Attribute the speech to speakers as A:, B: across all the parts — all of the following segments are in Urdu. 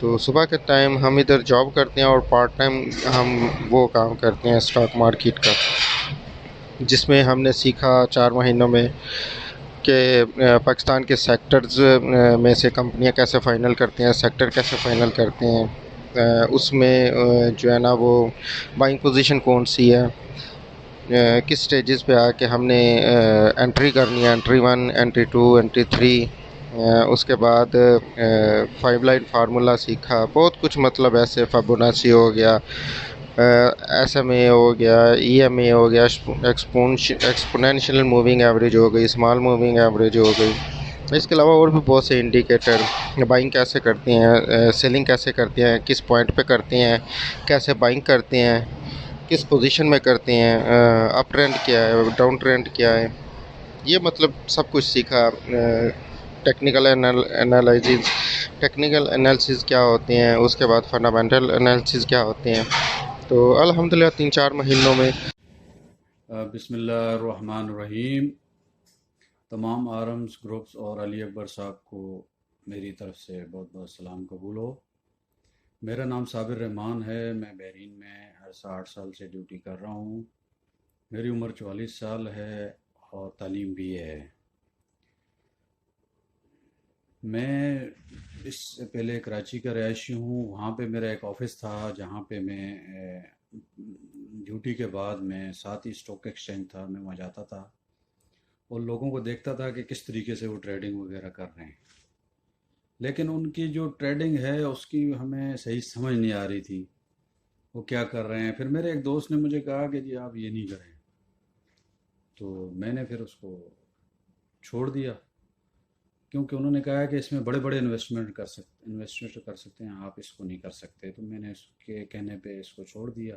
A: تو صبح کے ٹائم ہم ادھر جاب کرتے ہیں اور پارٹ ٹائم ہم وہ کام کرتے ہیں اسٹاک مارکیٹ کا، جس میں ہم نے سیکھا 4 مہینوں میں کہ پاکستان کے سیکٹرز میں سے کمپنیاں کیسے فائنل کرتے ہیں، سیکٹر کیسے فائنل کرتے ہیں، اس میں جو ہے نا وہ بائنگ پوزیشن کون سی ہے، کس سٹیجز پہ آ کے ہم نے انٹری کرنی ہے، انٹری 1، انٹری 2، انٹری 3، اس کے بعد 5 لائن فارمولا سیکھا، بہت کچھ مطلب ایسے فیبوناچی ہو گیا، ایس ایم اے ہو گیا، ای ایم اے ہو گیا، ایکسپونینشیل موونگ ایوریج ہو گئی، اسمال موونگ ایوریج ہو گئی، اس کے علاوہ اور بھی بہت سے انڈیکیٹر، بائنگ کیسے کرتے ہیں، سیلنگ کیسے کرتے ہیں، کس پوائنٹ پہ کرتے ہیں، کیسے بائنگ کرتے ہیں، کس پوزیشن میں کرتے ہیں، اپ ٹرینڈ کیا ہے، ڈاؤن ٹرینڈ کیا ہے، یہ مطلب سب کچھ سیکھا۔ ٹیکنیکل انالیسز کیا ہوتے ہیں، اس کے بعد فنڈامنٹل انالیسز کیا ہوتے ہیں، تو الحمدللہ 3-4 مہینوں میں
B: بسم اللہ الرحمن الرحیم۔ تمام آرمز گروپس اور علی اکبر صاحب کو میری طرف سے بہت بہت سلام قبول ہو۔ میرا نام صابر رحمان ہے، میں بحرین میں عرصہ 8 سال سے ڈیوٹی کر رہا ہوں۔ میری عمر 44 سال ہے اور تعلیم بھی ہے۔ میں اس سے پہلے کراچی کا رہائشی ہوں، وہاں پہ میرا ایک آفس تھا جہاں پہ میں ڈیوٹی کے بعد میں ساتھ ہی اسٹاک ایکسچینج تھا، میں وہاں جاتا تھا اور لوگوں کو دیکھتا تھا کہ کس طریقے سے وہ ٹریڈنگ وغیرہ کر رہے ہیں، لیکن ان کی جو ٹریڈنگ ہے اس کی ہمیں صحیح سمجھ نہیں آ رہی تھی وہ کیا کر رہے ہیں۔ پھر میرے ایک دوست نے مجھے کہا کہ جی آپ یہ نہیں کریں، تو میں نے پھر اس کو چھوڑ دیا، کیونکہ انہوں نے کہا کہ اس میں بڑے بڑے انویسٹمنٹ کر سکتے ہیں، آپ اس کو نہیں کر سکتے، تو میں نے اس کے کہنے پہ اس کو چھوڑ دیا۔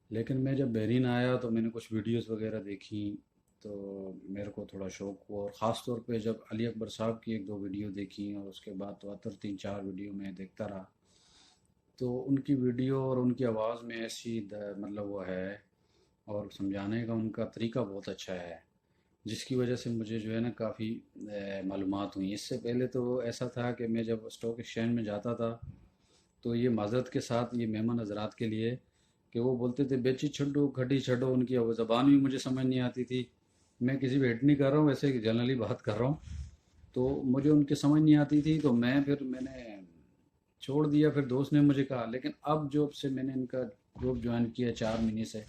B: لیکن میں جب بحرین آیا تو میں نے کچھ ویڈیوز وغیرہ دیکھی تو میرے کو تھوڑا شوق ہوا، اور خاص طور پہ جب علی اکبر صاحب کی 1-2 ویڈیو دیکھی اور اس کے بعد تو 3-4 ویڈیو میں دیکھتا رہا، تو ان کی ویڈیو اور ان کی آواز میں ایسی مطلب وہ ہے، اور سمجھانے کا ان کا طریقہ بہت اچھا ہے، جس کی وجہ سے مجھے جو ہے نا کافی معلومات ہوئی۔ اس سے پہلے تو ایسا تھا کہ میں جب اسٹاک ایکسچینج میں جاتا تھا تو یہ معذرت کے ساتھ یہ مہمان حضرات کے لیے کہ وہ بولتے تھے بیچی چھڈو کھٹی چھڈو، ان کی زبان بھی مجھے سمجھ نہیں آتی تھی، میں کسی پہ ہٹ نہیں کر رہا ہوں، ویسے جنرلی بات کر رہا ہوں، تو مجھے ان کی سمجھ نہیں آتی تھی، تو میں نے چھوڑ دیا۔ پھر دوست نے مجھے کہا، لیکن اب جب سے میں نے ان کا گروپ جوائن کیا 4 مہینے سے،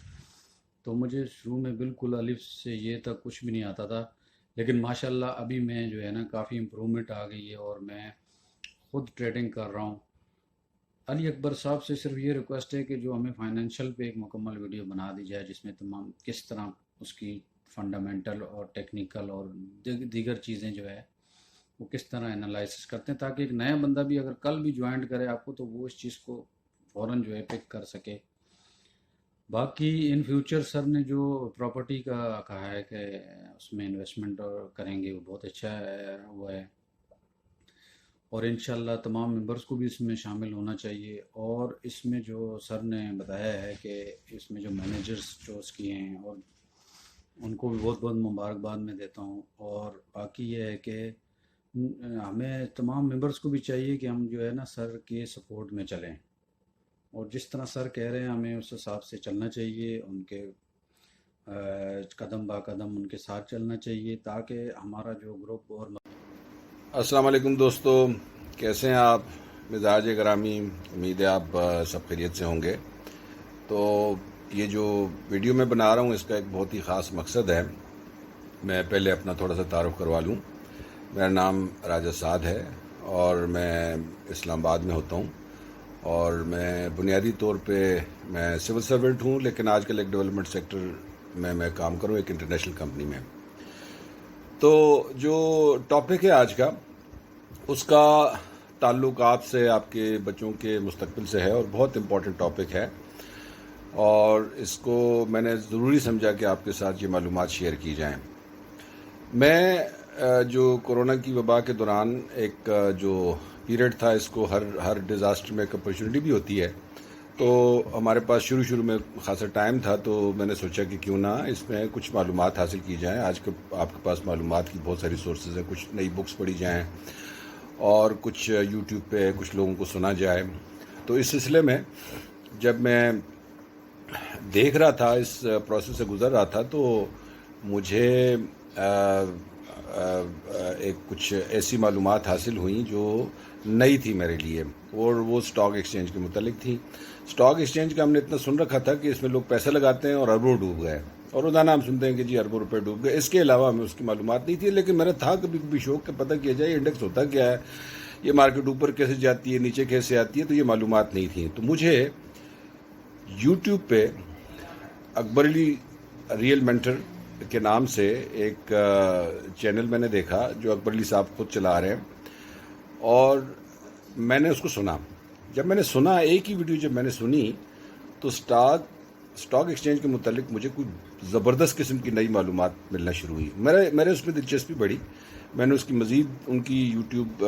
B: تو مجھے شروع میں بالکل الف سے یہ تک کچھ بھی نہیں آتا تھا، لیکن ماشاءاللہ ابھی میں جو ہے نا کافی امپرومنٹ آ گئی ہے اور میں خود ٹریڈنگ کر رہا ہوں۔ علی اکبر صاحب سے صرف یہ ریکویسٹ ہے کہ جو ہمیں فائنینشیل پہ ایک مکمل ویڈیو بنا دی جائے، جس میں تمام کس طرح اس کی فنڈامنٹل اور ٹیکنیکل اور دیگر چیزیں جو ہے وہ کس طرح انالائسس کرتے ہیں، تاکہ ایک نیا بندہ بھی اگر کل بھی جوائنٹ کرے آپ کو تو وہ اس چیز کو فوراً جو ہے پک کر سکے۔ باقی ان فیوچر سر نے جو پراپرٹی کا کہا ہے کہ اس میں انویسٹمنٹ کریں گے، وہ بہت اچھا ہے وہ ہے، اور انشاءاللہ تمام ممبرز کو بھی اس میں شامل ہونا چاہیے۔ اور اس میں جو سر نے بتایا ہے کہ اس میں جو مینیجرز چوز کیے ہیں، اور ان کو بھی بہت بہت مبارکباد میں دیتا ہوں۔ اور باقی یہ ہے کہ ہمیں تمام ممبرز کو بھی چاہیے کہ ہم جو ہے نا سر کے سپورٹ میں چلیں، اور جس طرح سر کہہ رہے ہیں ہمیں اس حساب سے چلنا چاہیے، ان کے قدم با قدم ان کے ساتھ چلنا چاہیے، تاکہ ہمارا جو گروپ اور
C: السلام علیکم دوستو، کیسے ہیں آپ؟ مزاج گرامی، امید ہے آپ سب خیریت سے ہوں گے۔ تو یہ جو ویڈیو میں بنا رہا ہوں اس کا ایک بہت ہی خاص مقصد ہے۔ میں پہلے اپنا تھوڑا سا تعارف کروا لوں۔ میرا نام راجہ سعد ہے اور میں اسلام آباد میں ہوتا ہوں، اور میں بنیادی طور پہ میں سول سرونٹ ہوں، لیکن آج کل ایک ڈیولپمنٹ سیکٹر میں کام کروں ایک انٹرنیشنل کمپنی میں۔ تو جو ٹاپک ہے آج کا، اس کا تعلق آپ سے، آپ کے بچوں کے مستقبل سے ہے، اور بہت امپورٹنٹ ٹاپک ہے، اور اس کو میں نے ضروری سمجھا کہ آپ کے ساتھ یہ معلومات شیئر کی جائیں۔ میں جو کورونا کی وبا کے دوران ایک جو پیریڈ تھا، اس کو ہر ڈیزاسٹر میں ایک اپرچونٹی بھی ہوتی ہے، تو ہمارے پاس شروع میں خاصا ٹائم تھا، تو میں نے سوچا کہ کیوں نہ اس میں کچھ معلومات حاصل کی جائیں۔ آج آپ کے پاس معلومات کی بہت ساری سورسز ہیں، کچھ نئی بکس پڑھی جائیں، اور کچھ یوٹیوب پہ کچھ لوگوں کو سنا جائے. تو اس سلسلے میں جب میں دیکھ رہا تھا, اس پروسیس سے گزر رہا تھا, تو مجھے ایک کچھ ایسی معلومات حاصل ہوئیں جو نئی تھی میرے لیے, اور وہ اسٹاک ایکسچینج کے متعلق تھی. اسٹاک ایکسچینج کا ہم نے اتنا سن رکھا تھا کہ اس میں لوگ پیسے لگاتے ہیں اور اربوں ڈوب گئے, اور روزانہ ہم سنتے ہیں کہ جی اربوں روپے ڈوب گئے. اس کے علاوہ ہمیں اس کی معلومات نہیں تھی, لیکن میرا تھا کبھی کبھی شوق کہ پتہ کیا جائے انڈیکس ہوتا کیا ہے, یہ مارکیٹ اوپر کیسے جاتی ہے, نیچے کیسے آتی ہے, تو یہ معلومات نہیں تھیں. تو مجھے یوٹیوب پہ اکبر علی ریئل مینٹر کے نام سے ایک چینل میں نے دیکھا جو اکبر علی صاحب خود چلا رہے ہیں, اور میں نے اس کو سنا. جب میں نے سنا, ایک ہی ویڈیو جب میں نے سنی, تو اسٹاک ایکسچینج کے متعلق مجھے کوئی زبردست قسم کی نئی معلومات ملنا شروع ہوئی. میرے اس میں دلچسپی بڑھی. میں نے اس کی مزید ان کی یوٹیوب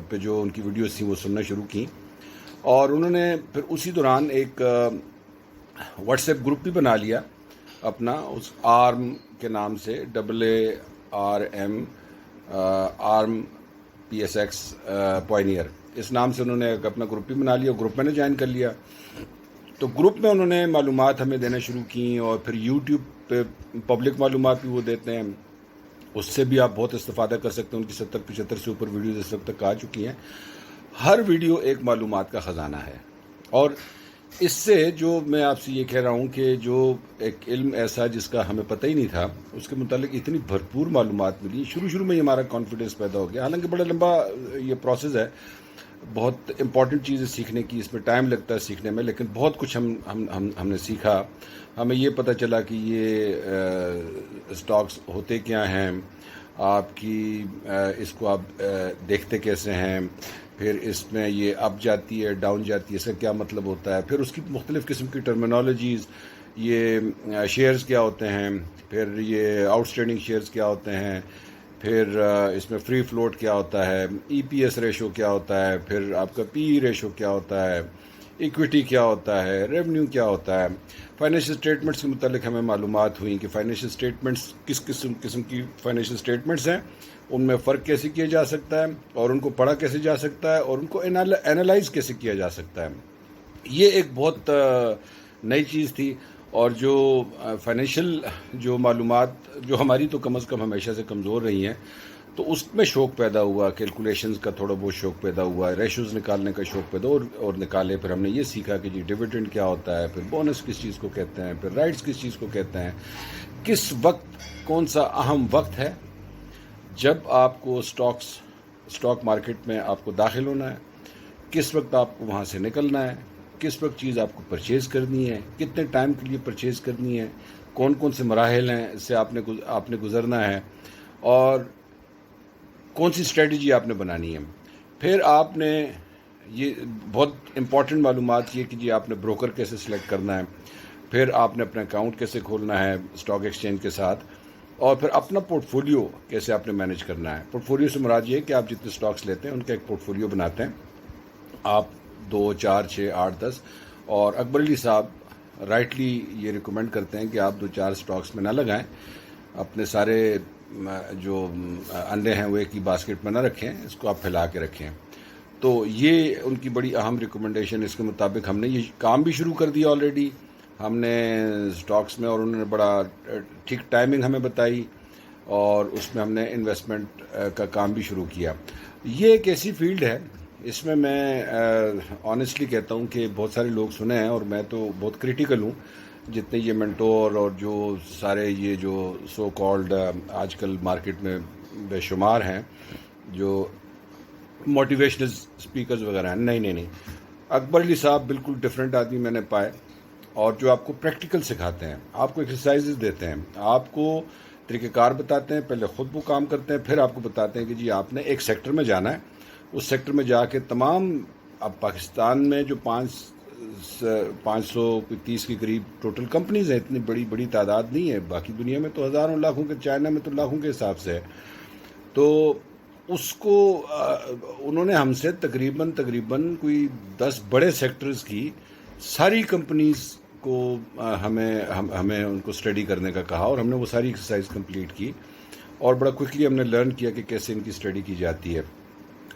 C: پہ جو ان کی ویڈیوز تھیں وہ سننا شروع کی, اور انہوں نے پھر اسی دوران ایک واٹس ایپ گروپ بھی بنا لیا اپنا, اس آرم کے نام سے, AARM آرم PSX پوائنیئر, اس نام سے انہوں نے ایک اپنا گروپ بھی بنا لیا. گروپ میں نے جوائن کر لیا. تو گروپ میں انہوں نے معلومات ہمیں دینا شروع کی, اور پھر یوٹیوب پہ پبلک معلومات بھی وہ دیتے ہیں, اس سے بھی آپ بہت استفادہ کر سکتے ہیں. ان کی 70-75 سے اوپر ویڈیوز اس وقت تک آ چکی ہیں. ہر ویڈیو ایک معلومات کا خزانہ ہے, اور اس سے جو میں آپ سے یہ کہہ رہا ہوں کہ جو ایک علم ایسا جس کا ہمیں پتہ ہی نہیں تھا, اس کے متعلق اتنی بھرپور معلومات ملی. شروع میں ہمارا کانفیڈنس پیدا ہو گیا. حالانکہ بڑا لمبا یہ پروسیس ہے, بہت امپورٹنٹ چیزیں سیکھنے کی, اس میں ٹائم لگتا ہے سیکھنے میں, لیکن بہت کچھ ہم نے سیکھا. ہمیں یہ پتہ چلا کہ یہ اسٹاکس ہوتے کیا ہیں, آپ کی اس کو آپ دیکھتے کیسے ہیں, پھر اس میں یہ اپ جاتی ہے ڈاؤن جاتی ہے, اس کا کیا مطلب ہوتا ہے, پھر اس کی مختلف قسم کی ٹرمینالوجیز, یہ شیئرز کیا ہوتے ہیں, پھر یہ آؤٹ اسٹینڈنگ شیئرز کیا ہوتے ہیں, پھر اس میں فری فلوٹ کیا ہوتا ہے, EPS ریشو کیا ہوتا ہے, پھر آپ کا PE ریشو کیا ہوتا ہے, ایکویٹی کیا ہوتا ہے, ریونیو کیا ہوتا ہے. فائنینشیل اسٹیٹمنٹس کے متعلق ہمیں معلومات ہوئیں کہ فائنینشیل اسٹیٹمنٹس کس قسم کی فائنینشیل اسٹیٹمنٹس ہیں, ان میں فرق کیسے کیا جا سکتا ہے, اور ان کو پڑھا کیسے جا سکتا ہے, اور ان کو اینالائز کیسے کیا جا سکتا ہے. یہ ایک بہت نئی چیز تھی. اور جو فائنینشیل جو معلومات جو ہماری تو کم از کم ہمیشہ سے کمزور رہی ہیں, تو اس میں شوق پیدا ہوا, کیلکولیشنز کا تھوڑا بہت شوق پیدا ہوا, ریشوز نکالنے کا شوق پیدا اور نکالے. پھر ہم نے یہ سیکھا کہ جی ڈیویڈنڈ کیا ہوتا ہے, پھر بونس کس چیز کو کہتے ہیں, پھر رائٹس کس چیز کو کہتے ہیں, کس وقت کون سا اہم وقت ہے جب آپ کو اسٹاک مارکیٹ میں آپ کو داخل ہونا ہے, کس وقت آپ کو وہاں سے نکلنا ہے, کس وقت چیز آپ کو پرچیز کرنی ہے, کتنے ٹائم کے لیے پرچیز کرنی ہے, کون کون سے مراحل ہیں اس سے آپ نے گزرنا ہے, اور کون سی اسٹریٹجی آپ نے بنانی ہے. پھر آپ نے یہ بہت امپورٹنٹ معلومات یہ کہ جی آپ نے بروکر کیسے سلیکٹ کرنا ہے, پھر آپ نے اپنا اکاؤنٹ کیسے کھولنا ہے اسٹاک ایکسچینج کے ساتھ, اور پھر اپنا پورٹ فولیو کیسے آپ نے مینیج کرنا ہے. پورٹ فولیو سے مراد یہ ہے کہ آپ جتنے اسٹاکس لیتے ہیں ان کا ایک پورٹ فولیو بناتے ہیں, آپ 2, 4, 6, 8, 10. اور اکبر علی صاحب رائٹلی یہ ریکمینڈ کرتے ہیں کہ آپ 2-4 اسٹاکس میں نہ لگائیں, اپنے سارے جو انڈے ہیں وہ ایک ہی باسکٹ میں نہ رکھیں, اس کو آپ پھیلا کے رکھیں. تو یہ ان کی بڑی اہم ریکمنڈیشن. اس کے مطابق ہم نے یہ کام بھی شروع کر دیا آلریڈی ہم نے اسٹاکس میں, اور انہوں نے بڑا ٹھیک ٹائمنگ ہمیں بتائی, اور اس میں ہم نے انویسٹمنٹ کا کام بھی شروع کیا. یہ ایک ایسی فیلڈ ہے, اس میں آنیسٹلی کہتا ہوں کہ بہت سارے لوگ سنے ہیں, اور میں تو بہت کریٹیکل ہوں, جتنے یہ منٹور اور جو سارے یہ جو سو کالڈ آج کل مارکیٹ میں بے شمار ہیں جو موٹیویشنل اسپیکرز وغیرہ ہیں. نہیں, اکبر علی صاحب بالکل ڈفرینٹ آدمی میں نے پائے, اور جو آپ کو پریکٹیکل سکھاتے ہیں, آپ کو ایکسرسائزز دیتے ہیں, آپ کو طریقہ کار بتاتے ہیں, پہلے خود وہ کام کرتے ہیں, پھر آپ کو بتاتے ہیں کہ جی آپ نے ایک سیکٹر میں جانا ہے, اس سیکٹر میں جا کے تمام, اب پاکستان میں جو 530 کے قریب ٹوٹل کمپنیز ہیں, اتنی بڑی تعداد نہیں ہے, باقی دنیا میں تو ہزاروں لاکھوں کے, چائنا میں تو لاکھوں کے حساب سے ہے. تو اس کو انہوں نے ہم سے تقریباً کوئی 10 بڑے سیکٹرز کی ساری کمپنیز کو ہمیں ان کو اسٹڈی کرنے کا کہا, اور ہم نے وہ ساری ایکسرسائز کمپلیٹ کی, اور بڑا کوئکلی ہم نے لرن کیا کہ کیسے ان کی اسٹڈی کی جاتی ہے.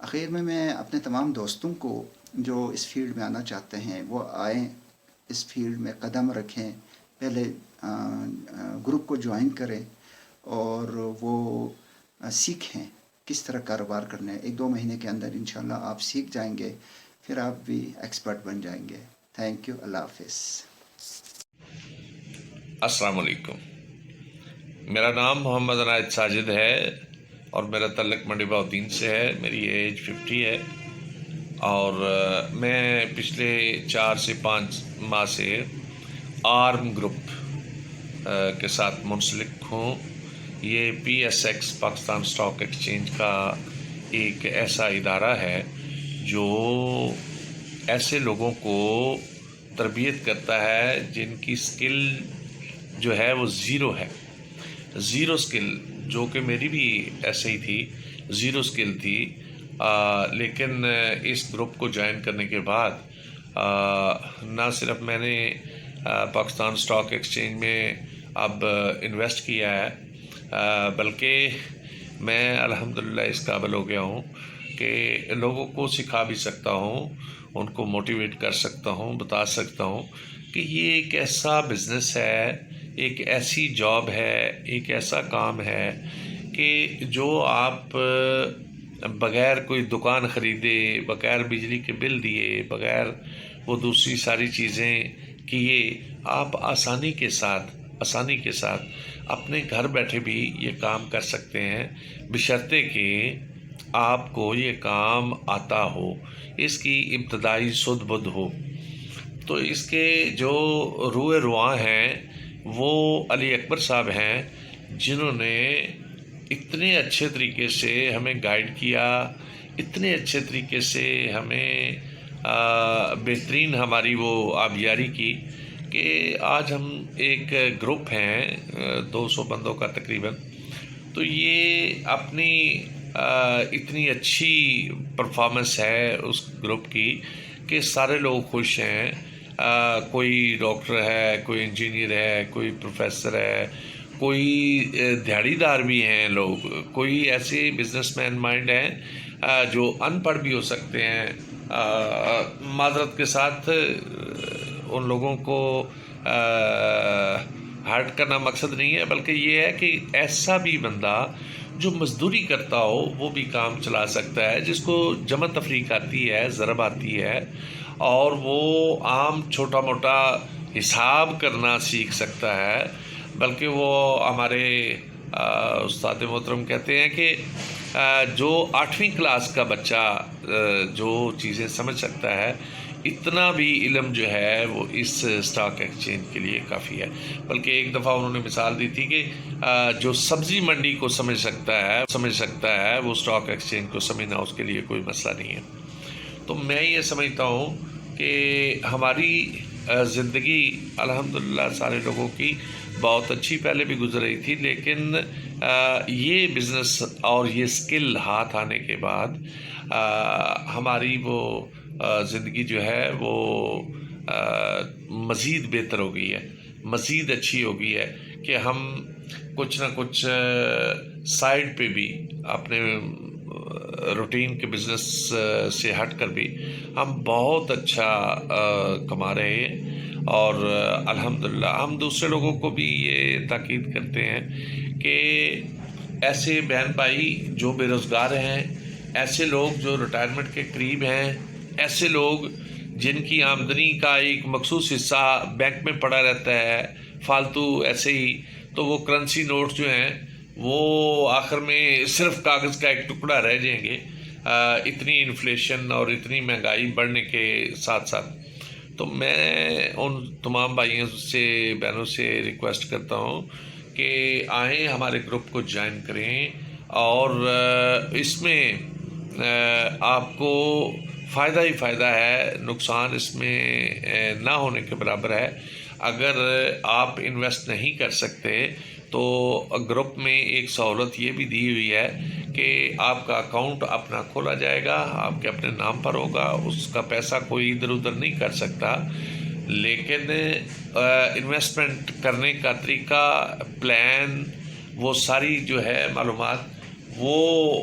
D: آخر میں اپنے تمام دوستوں کو جو اس فیلڈ میں آنا چاہتے ہیں وہ آئیں، اس فیلڈ میں قدم رکھیں، پہلے گروپ کو جوائن کریں اور وہ سیکھیں کس طرح کاروبار کرنا ہے. 1-2 مہینے کے اندر انشاءاللہ آپ سیکھ جائیں گے، پھر آپ بھی ایکسپرٹ بن جائیں گے. Thank you. اللہ حافظ.
E: السلام علیکم. میرا نام محمد عنایت ساجد ہے اور میرا تعلق منڈی بہاؤالدین سے ہے. میری ایج 50 ہے اور میں پچھلے 4 سے 5 ماہ سے آرم گروپ کے ساتھ منسلک ہوں. یہ PSX پاکستان اسٹاک ایکسچینج کا ایک ایسا ادارہ ہے جو ایسے لوگوں کو تربیت کرتا ہے جن کی سکل جو ہے وہ زیرو ہے، زیرو سکل، جو کہ میری بھی ایسے ہی تھی، زیرو سکل تھی. لیکن اس گروپ کو جوائن کرنے کے بعد نہ صرف میں نے پاکستان اسٹاک ایکسچینج میں اب انویسٹ کیا ہے، بلکہ میں الحمدللہ اس قابل ہو گیا ہوں کہ لوگوں کو سکھا بھی سکتا ہوں، ان کو موٹیویٹ کر سکتا ہوں، بتا سکتا ہوں کہ یہ ایک ایسا بزنس ہے، ایک ایسی جاب ہے، ایک ایسا کام ہے کہ جو آپ بغیر کوئی دکان خریدے، بغیر بجلی کے بل دیے، بغیر وہ دوسری ساری چیزیں کیے، آپ آسانی کے ساتھ اپنے گھر بیٹھے بھی یہ کام کر سکتے ہیں، بشرطے کہ آپ کو یہ کام آتا ہو، اس کی ابتدائی سد بدھ ہو. تو اس کے جو روئے رواں ہیں وہ علی اکبر صاحب ہیں، جنہوں نے اتنے اچھے طریقے سے ہمیں گائیڈ کیا، اتنے اچھے طریقے سے ہمیں بہترین ہماری وہ آبیاری کی کہ آج ہم ایک گروپ ہیں 200 بندوں کا تقریباً. تو یہ اپنی اتنی اچھی پرفارمنس ہے اس گروپ کی کہ سارے لوگ خوش ہیں. کوئی ڈاکٹر ہے، کوئی انجینئر ہے، کوئی پروفیسر ہے، کوئی دیہڑی دار بھی ہیں لوگ، کوئی ایسے بزنس مین مائنڈ ہیں جو ان پڑھ بھی ہو سکتے ہیں. معذرت کے ساتھ ان لوگوں کو ہرٹ کرنا مقصد نہیں ہے، بلکہ یہ ہے کہ ایسا بھی بندہ جو مزدوری کرتا ہو وہ بھی کام چلا سکتا ہے، جس کو جمع تفریق آتی ہے، ضرب آتی ہے، اور وہ عام چھوٹا موٹا حساب کرنا سیکھ سکتا ہے. بلکہ وہ ہمارے استاد محترم کہتے ہیں کہ جو 8ویں کلاس کا بچہ جو چیزیں سمجھ سکتا ہے، اتنا بھی علم جو ہے وہ اس اسٹاک ایکسچینج کے لیے کافی ہے. بلکہ ایک دفعہ انہوں نے مثال دی تھی کہ جو سبزی منڈی کو سمجھ سکتا ہے وہ اسٹاک ایکسچینج کو سمجھنا اس کے لیے کوئی مسئلہ نہیں ہے. تو میں یہ سمجھتا ہوں کہ ہماری زندگی الحمدللہ سارے لوگوں کی بہت اچھی پہلے بھی گزر رہی تھی، لیکن یہ بزنس اور یہ سکل ہاتھ آنے کے بعد ہماری وہ زندگی جو ہے وہ مزید بہتر ہو گئی ہے، مزید اچھی ہو گئی ہے کہ ہم کچھ نہ کچھ سائڈ پہ بھی اپنے روٹین کے بزنس سے ہٹ کر بھی ہم بہت اچھا کما رہے ہیں. اور الحمدللہ ہم دوسرے لوگوں کو بھی یہ تاکید کرتے ہیں کہ ایسے بہن بھائی جو بے روزگار ہیں، ایسے لوگ جو ریٹائرمنٹ کے قریب ہیں، ایسے لوگ جن کی آمدنی کا ایک مخصوص حصہ بینک میں پڑا رہتا ہے فالتو ایسے ہی، تو وہ کرنسی نوٹ جو ہیں وہ آخر میں صرف کاغذ کا ایک ٹکڑا رہ جائیں گے، اتنی انفلیشن اور اتنی مہنگائی بڑھنے کے ساتھ ساتھ. تو میں ان تمام بھائیوں سے، بہنوں سے ریکویسٹ کرتا ہوں کہ آئیں ہمارے گروپ کو جوائن کریں، اور اس میں آپ کو فائدہ ہی فائدہ ہے، نقصان اس میں نہ ہونے کے برابر ہے. اگر آپ انویسٹ نہیں کر سکتے تو گروپ میں ایک سہولت یہ بھی دی ہوئی ہے کہ آپ کا اکاؤنٹ اپنا کھولا جائے گا، آپ کے اپنے نام پر ہوگا، اس کا پیسہ کوئی ادھر ادھر نہیں کر سکتا. لیکن انویسٹمنٹ کرنے کا طریقہ، پلان، وہ ساری جو ہے معلومات وہ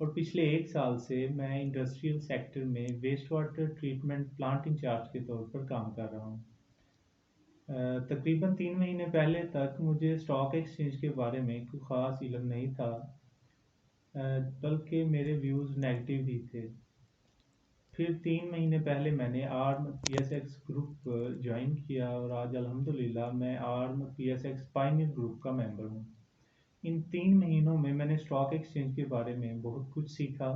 F: اور پچھلے 1 سال سے میں انڈسٹریل سیکٹر میں waste water treatment plant in charge کے طور پر کام کر رہا ہوں۔ تقریباً 3 مہینے پہلے تک مجھے اسٹاک ایکسچینج کے بارے میں کوئی خاص علم نہیں تھا، بلکہ میرے ویوز نیگیٹو ہی تھے۔ پھر 3 مہینے پہلے میں نے arm P S X group join کیا اور آج الحمدللہ میں arm P S X pioneer group کا ممبر ہوں۔ ان 3 مہینوں میں نے اسٹاک ایکسچینج کے بارے میں بہت کچھ سیکھا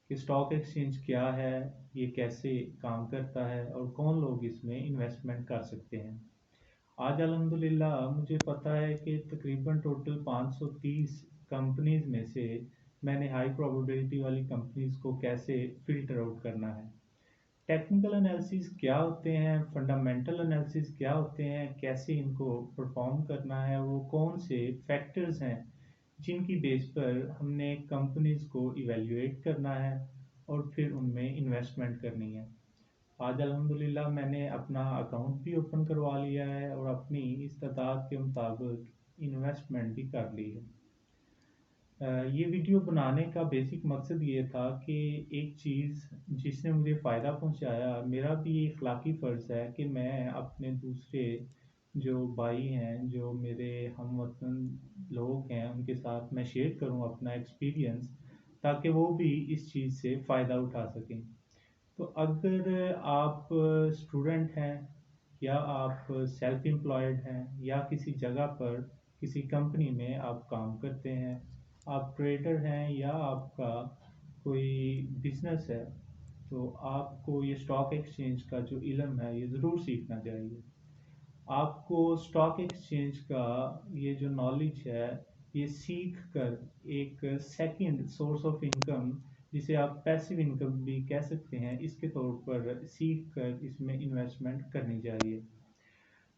F: کہ اسٹاک ایکسچینج کیا ہے، یہ کیسے کام کرتا ہے اور کون لوگ اس میں انویسٹمنٹ کر سکتے ہیں۔ آج الحمدللہ مجھے پتہ ہے کہ تقریباً ٹوٹل 530 کمپنیز میں سے میں نے ہائی پروبیبلٹی والی کمپنیز کو کیسے فلٹر آؤٹ کرنا ہے، ٹیکنیکل انالیسز کیا ہوتے ہیں، فنڈامنٹل انالیسز کیا ہوتے ہیں، کیسے ان کو پرفارم کرنا ہے، وہ کون سے فیکٹرز ہیں جن کی بیس پر ہم نے کمپنیز کو ایویلیویٹ کرنا ہے اور پھر ان میں انویسٹمنٹ کرنی ہے۔ آج الحمدللہ میں نے اپنا اکاؤنٹ بھی اوپن کروا لیا ہے اور اپنی استطاعت کے مطابق انویسٹمنٹ بھی کر لی ہے۔ یہ ویڈیو بنانے کا بیسک مقصد یہ تھا کہ ایک چیز جس نے مجھے فائدہ پہنچایا، میرا بھی یہ اخلاقی فرض ہے کہ میں اپنے دوسرے جو بھائی ہیں، جو میرے ہم وطن لوگ ہیں، ان کے ساتھ میں شیئر کروں اپنا ایکسپیرینس تاکہ وہ بھی اس چیز سے فائدہ اٹھا سکیں۔ تو اگر آپ اسٹوڈنٹ ہیں یا آپ سیلف امپلائڈ ہیں یا کسی جگہ پر کسی کمپنی میں آپ کام کرتے ہیں، آپ ٹریڈر ہیں یا آپ کا کوئی بزنس ہے، تو آپ کو یہ اسٹاک ایکسچینج کا جو علم ہے یہ ضرور سیکھنا چاہیے۔ آپ کو اسٹاک ایکسچینج کا یہ جو نالج ہے یہ سیکھ کر ایک سیکنڈ سورس آف انکم، جسے آپ پیسو انکم بھی کہہ سکتے ہیں، اس کے طور پر سیکھ کر اس میں انویسٹمنٹ کرنی چاہیے۔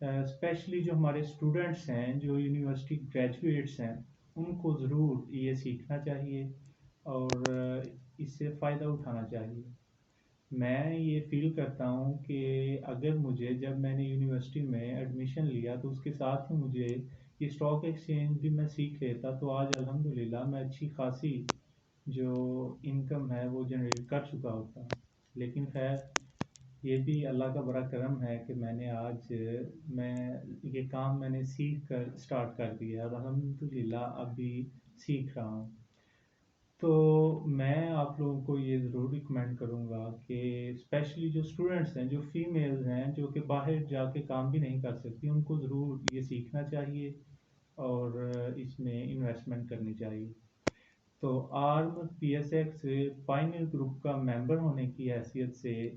F: اسپیشلی جو ہمارے اسٹوڈنٹس ہیں، جو یونیورسٹی گریجویٹس ہیں، ان کو ضرور یہ سیکھنا چاہیے اور اس سے فائدہ اٹھانا چاہیے۔ میں یہ فیل کرتا ہوں کہ اگر مجھے جب میں نے یونیورسٹی میں ایڈمیشن لیا تو اس کے ساتھ ہی مجھے یہ اسٹاک ایکسچینج بھی میں سیکھ لیتا تو آج الحمدللہ میں اچھی خاصی جو انکم ہے وہ جنریٹ کر چکا ہوتا۔ لیکن خیر یہ بھی اللہ کا بڑا کرم ہے کہ میں نے آج یہ کام میں نے سیکھ کر اسٹارٹ کر دیا اور الحمدللہ اب بھی سیکھ رہا ہوں۔ تو میں آپ لوگوں کو یہ ضرور ریکمینڈ کروں گا کہ اسپیشلی جو اسٹوڈنٹس ہیں، جو فیمیلز ہیں، جو کہ باہر جا کے کام بھی نہیں کر سکتی، ان کو ضرور یہ سیکھنا چاہیے اور اس میں انویسٹمنٹ کرنی چاہیے۔ تو arm P S X pioneer group کا ممبر ہونے کی حیثیت سے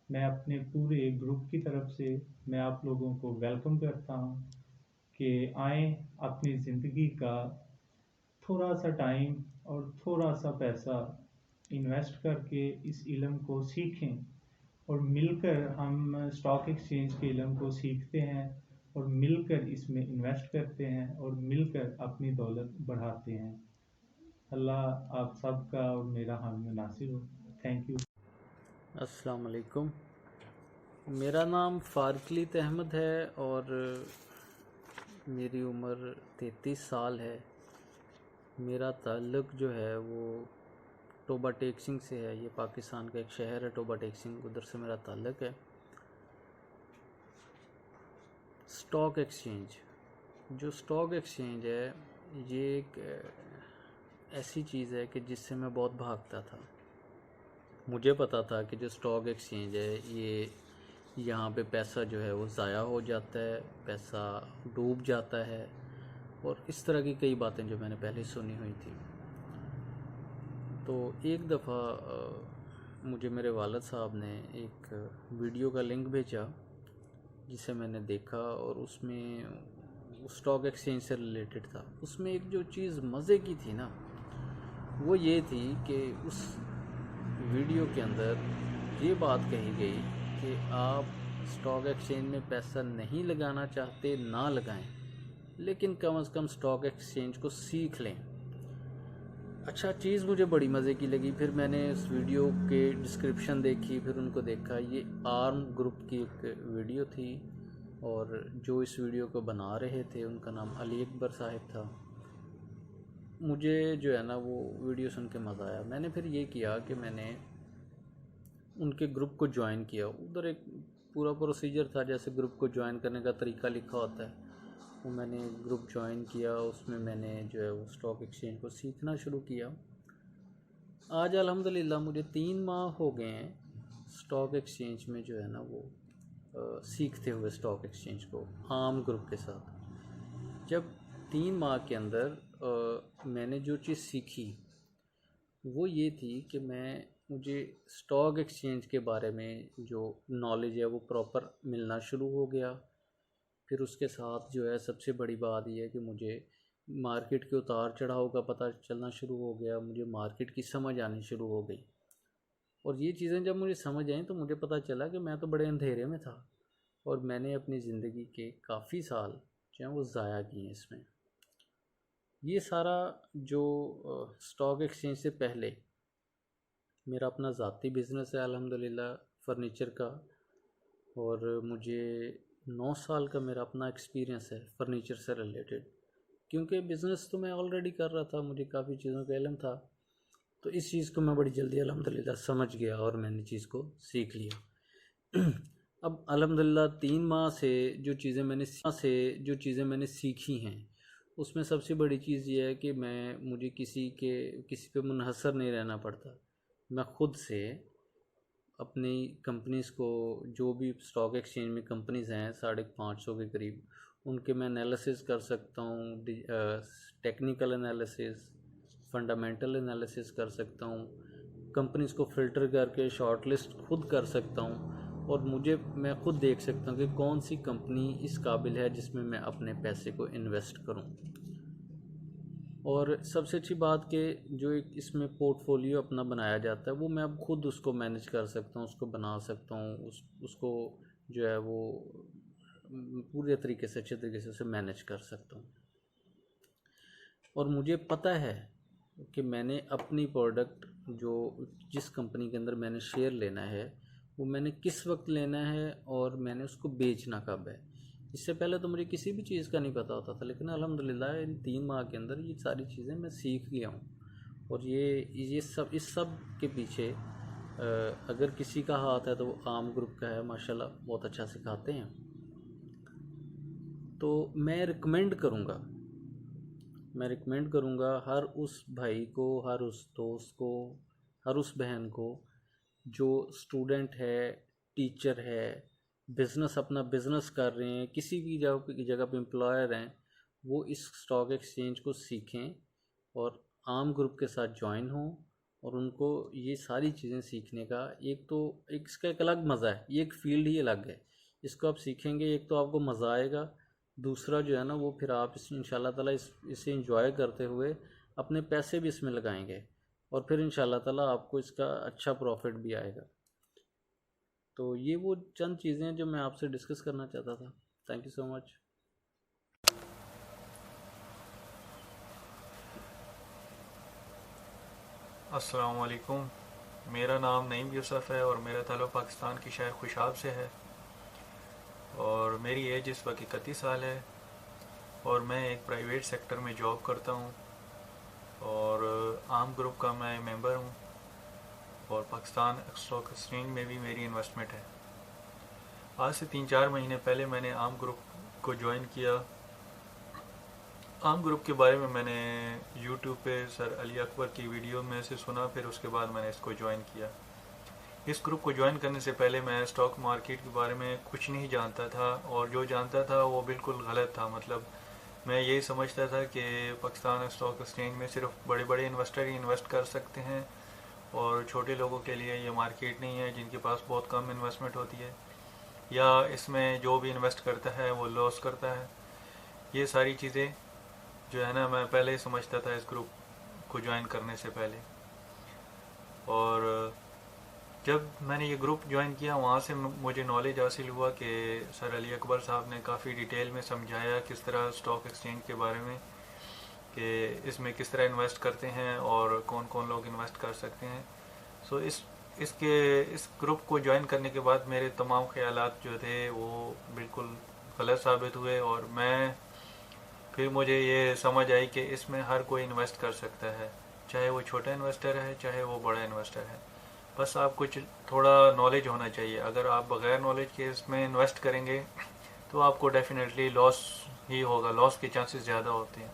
F: میں اپنے پورے گروپ کی طرف سے میں آپ لوگوں کو ویلکم کرتا ہوں کہ آئیں، اپنی زندگی کا تھوڑا سا ٹائم اور تھوڑا سا پیسہ انویسٹ کر کے اس علم کو سیکھیں اور مل کر ہم اسٹاک ایکسچینج کے علم کو سیکھتے ہیں اور مل کر اس میں انویسٹ کرتے ہیں اور مل کر اپنی دولت بڑھاتے ہیں۔ اللہ آپ سب کا اور میرا حامی ناصر ہو۔ Thank you.
G: السلام علیکم، میرا نام فارقلیت احمد ہے اور میری عمر 33 سال ہے۔ میرا تعلق جو ہے وہ ٹوبا ٹیک سے ہے۔ یہ پاکستان کا ایک شہر ہے ٹوبا ٹیک، ادھر سے میرا تعلق ہے۔ اسٹاک ایکسچینج، جو اسٹاک ایکسچینج ہے یہ ایک ایسی چیز ہے کہ جس سے میں بہت بھاگتا تھا۔ مجھے پتا تھا کہ جو اسٹاک ایکسچینج ہے یہ یہاں پہ پیسہ جو ہے وہ ضائع ہو جاتا ہے، پیسہ ڈوب جاتا ہے اور اس طرح کی کئی باتیں جو میں نے پہلے سنی ہوئی تھی۔ تو ایک دفعہ مجھے میرے والد صاحب نے ایک ویڈیو کا لنک بھیجا جسے میں نے دیکھا اور اس میں اسٹاک ایکسچینج سے ریلیٹڈ تھا۔ اس میں ایک جو چیز مزے کی تھی نا وہ یہ تھی کہ اس ویڈیو کے اندر یہ بات کہی گئی کہ آپ اسٹاک ایکسچینج میں پیسہ نہیں لگانا چاہتے نہ لگائیں، لیکن کم از کم اسٹاک ایکسچینج کو سیکھ لیں۔ اچھا، چیز مجھے بڑی مزے کی لگی۔ پھر میں نے اس ویڈیو کے ڈسکرپشن دیکھی، پھر ان کو دیکھا۔ یہ آرم گروپ کی ایک ویڈیو تھی اور جو اس ویڈیو کو بنا رہے تھے ان کا نام علی اکبر صاحب تھا۔ مجھے جو ہے نا وہ ویڈیو سن کے مزہ آیا. میں نے پھر یہ کیا کہ میں نے ان کے گروپ کو جوائن کیا. ادھر ایک پورا پروسیجر تھا، جیسے گروپ کو جوائن کرنے کا طریقہ لکھا ہوتا ہے. وہ میں نے گروپ جوائن کیا، اس میں نے جو ہے وہ اسٹاک ایکسچینج کو سیکھنا شروع کیا. آج الحمدللہ مجھے 3 ماہ ہو گئے ہیں اسٹاک ایکسچینج میں جو ہے نا وہ سیکھتے ہوئے اسٹاک ایکسچینج کو عام گروپ کے ساتھ. جب 3 ماہ کے اندر میں نے جو چیز سیکھی وہ یہ تھی کہ مجھے اسٹاک ایکسچینج کے بارے میں جو نالج ہے وہ پراپر ملنا شروع ہو گیا. پھر اس کے ساتھ جو ہے سب سے بڑی بات یہ ہے کہ مجھے مارکیٹ کے اتار چڑھاؤ کا پتہ چلنا شروع ہو گیا. مجھے مارکیٹ کی سمجھ آنی شروع ہو گئی، اور یہ چیزیں جب مجھے سمجھ آئیں تو مجھے پتہ چلا کہ میں تو بڑے اندھیرے میں تھا، اور میں نے اپنی زندگی کے کافی سال جو ہیں وہ ضائع کیے اس میں. یہ سارا جو اسٹاک ایکسچینج سے پہلے میرا اپنا ذاتی بزنس ہے الحمدللہ فرنیچر کا، اور مجھے 9 سال کا میرا اپنا ایکسپیرینس ہے فرنیچر سے ریلیٹڈ. کیونکہ بزنس تو میں آلریڈی کر رہا تھا، مجھے کافی چیزوں کا علم تھا، تو اس چیز کو میں بڑی جلدی الحمدللہ سمجھ گیا اور میں نے چیز کو سیکھ لیا. اب الحمدللہ 3 ماہ سے جو چیزیں میں نے سیکھی ہیں اس میں سب سے بڑی چیز یہ ہے کہ مجھے کسی پہ منحصر نہیں رہنا پڑتا. میں خود سے اپنی کمپنیز کو، جو بھی اسٹاک ایکسچینج میں کمپنیز ہیں 550 کے قریب، ان کے میں انالیسس کر سکتا ہوں. ٹیکنیکل انالیسس، فنڈامنٹل انالیسس کر سکتا ہوں. کمپنیز کو فلٹر کر کے شارٹ لسٹ خود کر سکتا ہوں، اور میں خود دیکھ سکتا ہوں کہ کون سی کمپنی اس قابل ہے جس میں اپنے پیسے کو انویسٹ کروں. اور سب سے اچھی بات کہ جو ایک اس میں پورٹ فولیو اپنا بنایا جاتا ہے وہ میں اب خود اس کو مینیج کر سکتا ہوں، اس کو بنا سکتا ہوں، اس کو جو ہے وہ پورے طریقے سے اچھے طریقے سے اسے مینیج کر سکتا ہوں. اور مجھے پتہ ہے کہ میں نے اپنی پروڈکٹ جو جس کمپنی کے اندر میں نے شیئر لینا ہے وہ میں نے کس وقت لینا ہے، اور میں نے اس کو بیچنا کب ہے. اس سے پہلے تو مجھے کسی بھی چیز کا نہیں پتہ ہوتا تھا، لیکن الحمدللہ ان 3 ماہ کے اندر یہ ساری چیزیں میں سیکھ گیا ہوں. اور اس سب کے پیچھے اگر کسی کا ہاتھ ہے تو وہ عام گروپ کا ہے. ماشاءاللہ بہت اچھا سکھاتے ہیں. تو میں ریکمینڈ کروں گا ہر اس بھائی کو، ہر اس دوست کو، ہر اس بہن کو جو اسٹوڈنٹ ہے، ٹیچر ہے، اپنا بزنس کر رہے ہیں، کسی بھی جگہ پہ امپلائر ہیں، وہ اس اسٹاک ایکسچینج کو سیکھیں اور عام گروپ کے ساتھ جوائن ہوں. اور ان کو یہ ساری چیزیں سیکھنے کا اس کا ایک الگ مزہ ہے. یہ ایک فیلڈ ہی الگ ہے. اس کو آپ سیکھیں گے، ایک تو آپ کو مزہ آئے گا، دوسرا جو ہے نا وہ پھر آپ انشاءاللہ تعالیٰ اسے انجوائے کرتے ہوئے اپنے پیسے بھی اس میں لگائیں گے، اور پھر انشاءاللہ تعالیٰ آپ کو اس کا اچھا پروفٹ بھی آئے گا. تو یہ وہ چند چیزیں ہیں جو میں آپ سے ڈسکس کرنا چاہتا تھا. تھینک یو سو مچ.
F: السلام علیکم. میرا نام نعیم یوسف ہے اور میرا تعلق پاکستان کی شہر خوشاب سے ہے، اور میری ایج اس وقت 31 سال ہے، اور میں ایک پرائیویٹ سیکٹر میں جاب کرتا ہوں، اور عام گروپ کا میں ممبر ہوں، اور پاکستان اسٹاک ایکسچینج میں بھی میری انویسٹمنٹ ہے. آج سے 3-4 مہینے پہلے میں نے عام گروپ کو جوائن کیا. عام گروپ کے بارے میں نے یوٹیوب پہ سر علی اکبر کی ویڈیو میں سے سنا، پھر اس کے بعد میں نے اس کو جوائن کیا. اس گروپ کو جوائن کرنے سے پہلے میں اسٹاک مارکیٹ کے بارے میں کچھ نہیں جانتا تھا، اور جو جانتا تھا وہ بالکل غلط تھا. مطلب میں یہی سمجھتا تھا کہ پاکستان اسٹاک ایکسچینج میں صرف بڑے بڑے انویسٹر ہی انویسٹ کر سکتے ہیں، اور چھوٹے لوگوں کے لیے یہ مارکیٹ نہیں ہے، جن کے پاس بہت کم انویسٹمنٹ ہوتی ہے، یا اس میں جو بھی انویسٹ کرتا ہے وہ لاس کرتا ہے. یہ ساری چیزیں جو ہے نا میں پہلے ہی سمجھتا تھا اس گروپ کو جوائن کرنے سے پہلے. اور جب میں نے یہ گروپ جوائن کیا وہاں سے مجھے نالج حاصل ہوا کہ سر علی اکبر صاحب نے کافی ڈیٹیل میں سمجھایا کس طرح اسٹاک ایکسچینج کے بارے میں، کہ اس میں کس طرح انویسٹ کرتے ہیں اور کون کون لوگ انویسٹ کر سکتے ہیں. سو اس گروپ کو جوائن کرنے کے بعد میرے تمام خیالات جو تھے وہ بالکل غلط ثابت ہوئے، اور میں
H: پھر مجھے یہ سمجھ آئی کہ اس میں ہر کوئی انویسٹ کر سکتا ہے، چاہے وہ چھوٹا انویسٹر ہے چاہے وہ بڑا انویسٹر ہے، بس آپ کچھ تھوڑا نالج ہونا چاہیے. اگر آپ بغیر نالج کے اس میں انویسٹ کریں گے تو آپ کو ڈیفینیٹلی لاس ہی ہوگا، لاس کے چانسز زیادہ ہوتے ہیں.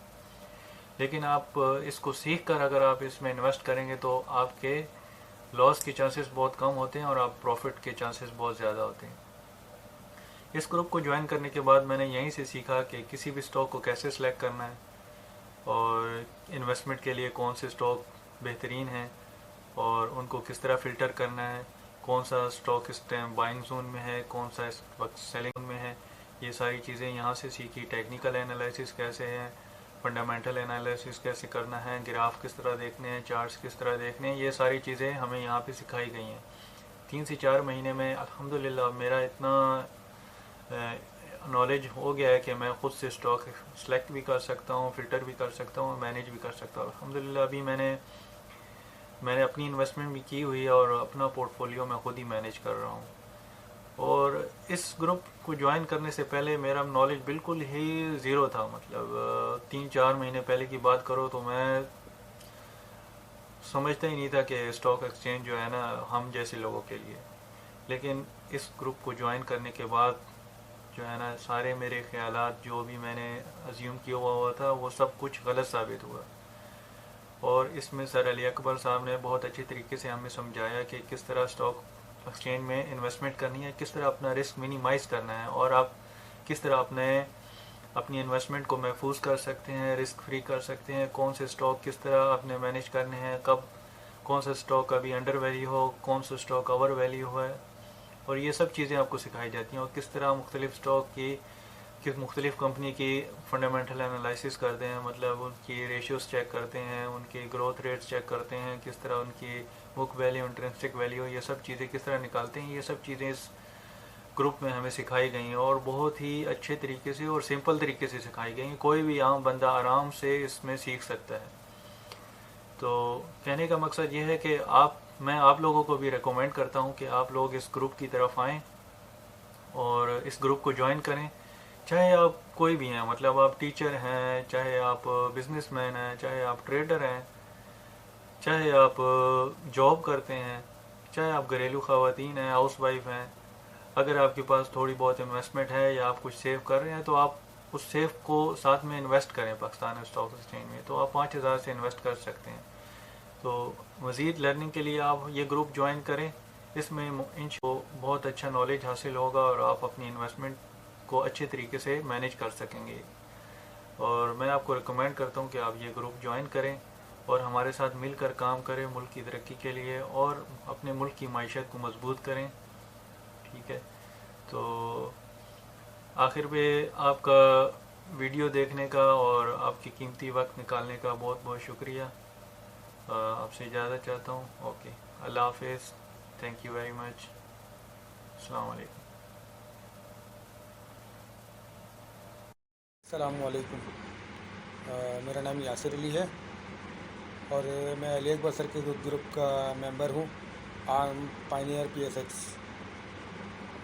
H: لیکن آپ اس کو سیکھ کر اگر آپ اس میں انویسٹ کریں گے تو آپ کے لاس کے چانسز بہت کم ہوتے ہیں اور آپ پروفٹ کے چانسز بہت زیادہ ہوتے ہیں. اس گروپ کو جوائن کرنے کے بعد میں نے یہیں سے سیکھا کہ کسی بھی اسٹاک کو کیسے سلیکٹ کرنا ہے اور انویسٹمنٹ کے لیے کون سے اسٹاک بہترین ہیں اور ان کو کس طرح فلٹر کرنا ہے، کون سا اسٹاک اس ٹائم بائنگ زون میں ہے، کون سا اس وقت سیلنگ میں ہے. یہ ساری چیزیں یہاں سے سیکھی. ٹیکنیکل انالیسس کیسے ہیں، فنڈامنٹل انالیسس کیسے کرنا ہے، گراف کس طرح دیکھنے ہیں، چارٹس کس طرح دیکھنے ہیں، یہ ساری چیزیں ہمیں یہاں پہ سکھائی گئی ہیں. 3 سے 4 مہینے میں الحمدللہ میرا اتنا نالج ہو گیا ہے کہ میں خود سے اسٹاک سلیکٹ بھی کر سکتا ہوں، فلٹر بھی کر سکتا ہوں، مینیج بھی کر سکتا ہوں. الحمدللہ ابھی میں نے اپنی انویسٹمنٹ بھی کی ہوئی ہے اور اپنا پورٹ فولیو میں خود ہی مینیج کر رہا ہوں. اور اس گروپ کو جوائن کرنے سے پہلے میرا نالج بالکل ہی زیرو تھا. مطلب 3-4 مہینے پہلے کی بات کرو تو میں سمجھتا ہی نہیں تھا کہ اسٹاک ایکسچینج جو ہے نا ہم جیسے لوگوں کے لیے. لیکن اس گروپ کو جوائن کرنے کے بعد جو ہے نا سارے میرے خیالات جو بھی میں نے ازیوم کیا ہوا تھا وہ سب کچھ غلط ثابت ہوا. اور اس میں سر علی اکبر صاحب نے بہت اچھی طریقے سے ہمیں سمجھایا کہ کس طرح اسٹاک ایکسچینج میں انویسٹمنٹ کرنی ہے، کس طرح اپنا رسک منیمائز کرنا ہے اور آپ کس طرح اپنی انویسٹمنٹ کو محفوظ کر سکتے ہیں، رسک فری کر سکتے ہیں، کون سے اسٹاک کس طرح اپنے مینیج کرنے ہیں، کب کون سا اسٹاک ابھی انڈر ویلیو ہو، کون سا اسٹاک اوور ویلیو ہے. اور یہ سب چیزیں آپ کو سکھائی جاتی ہیں اور کس طرح مختلف اسٹاک کی مختلف کمپنی کی فنڈامنٹل انالائسس کرتے ہیں، مطلب ان کی ریشیوز چیک کرتے ہیں، ان کی گروتھ ریٹس چیک کرتے ہیں، کس طرح ان کی بک ویلیو، انٹرنسٹک ویلیو، یہ سب چیزیں کس طرح نکالتے ہیں. یہ سب چیزیں اس گروپ میں ہمیں سکھائی گئی ہیں اور بہت ہی اچھے طریقے سے اور سمپل طریقے سے سکھائی گئی ہیں. کوئی بھی عام بندہ آرام سے اس میں سیکھ سکتا ہے. تو کہنے کا مقصد یہ ہے کہ میں آپ لوگوں کو بھی ریکمینڈ کرتا ہوں کہ آپ لوگ اس گروپ کی طرف آئیں اور اس گروپ کو جوائن کریں. چاہے آپ کوئی بھی ہیں، مطلب آپ ٹیچر ہیں، چاہے آپ بزنس مین ہیں، چاہے آپ ٹریڈر ہیں، چاہے آپ جاب کرتے ہیں، چاہے آپ گھریلو خواتین ہیں، ہاؤس وائف ہیں. اگر آپ کے پاس تھوڑی بہت انویسٹمنٹ ہے یا آپ کچھ سیو کر رہے ہیں تو آپ اس سیو کو ساتھ میں انویسٹ کریں پاکستان اسٹاک ایکسچینج میں. تو آپ 5,000 سے انویسٹ کر سکتے ہیں. تو مزید لرننگ کے لیے آپ یہ گروپ جوائن کریں. اس میں انشاءاللہ بہت اچھا نالج حاصل ہوگا اور آپ اپنی انویسٹمنٹ کو اچھے طریقے سے مینیج کر سکیں گے. اور میں آپ کو ریکمینڈ کرتا ہوں کہ آپ یہ گروپ جوائن کریں اور ہمارے ساتھ مل کر کام کریں ملک کی ترقی کے لیے اور اپنے ملک کی معیشت کو مضبوط کریں. ٹھیک ہے. تو آخر پہ آپ کا ویڈیو دیکھنے کا اور آپ کی قیمتی وقت نکالنے کا بہت بہت شکریہ. آپ سے اجازت چاہتا ہوں. اوکے، اللہ حافظ. Thank you very much. السلام علیکم.
I: السلام علیکم. میرا نام یاسر علی ہے اور میں علی اکبر سر کے گروپ کا ممبر ہوں، پائنیئر PSX.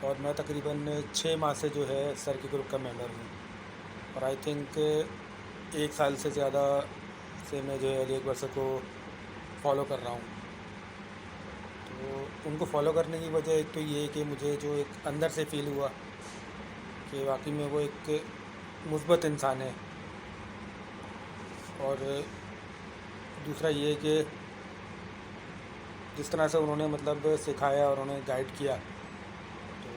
I: اور میں تقریباً 6 ماہ سے جو ہے سر کے گروپ کا ممبر ہوں اور آئی تھنک 1 سال سے زیادہ سے میں جو ہے علی اکبر سر کو فالو کر رہا ہوں. تو ان کو فالو کرنے کی وجہ ایک تو یہ ہے کہ مجھے جو ایک اندر سے فیل ہوا کہ واقعی میں وہ ایک مثبت انسان ہے. اور دوسرا یہ کہ جس طرح سے انہوں نے مطلب سکھایا اور انہوں نے گائیڈ کیا تو